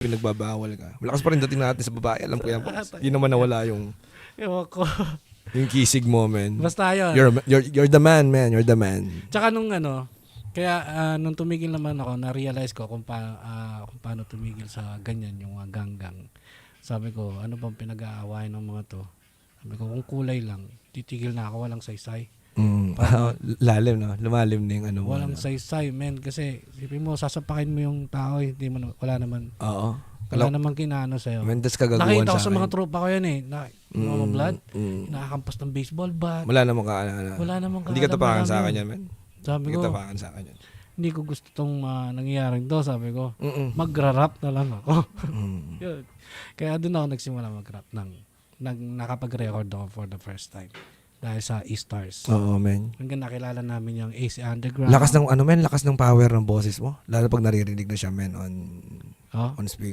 Pinagbabawal ka. Malakas pa rin dating natin sa babae. Alam ko yan. Hindi naman nawala yung kisig mo, man. Basta yun. You're the man, man. You're the man. Tsaka nung nung tumigil naman ako, na-realize ko kung paano tumigil sa ganyan, yung mga ganggang. Sabi ko, ano bang pinag-aawayan ng mga to? Sabi ko, kung kulay lang, titigil na ako, walang saysay. Lalim, no? Lumalim na yung ano mo. Walang saysay, man. Kasi, sipin mo, sasapakin mo yung tao, wala naman. Oo. Wala naman kinano sa'yo. Mendes kagaguhan Nakita ko sa sa mga akin. tropa ko yan mga blood, nakakampas ng baseball bat. Wala namang Wala namang Hindi ka tapakan sa akin yan, man. Sabi Hindi ko, ka tapakan sa akin yan. hindi ko gusto tong nangyayaring to, sabi ko. Magra-rap na lang ako. Yun. Kaya doon ako nagsimula mag-rap nakapag-record ako for the first time. Dahil sa E-Stars. Oo, man. Hanggang nakilala namin yung AC Underground. Lakas ng power ng boses mo. Lalo pag naririnig na siya, man, on speaker.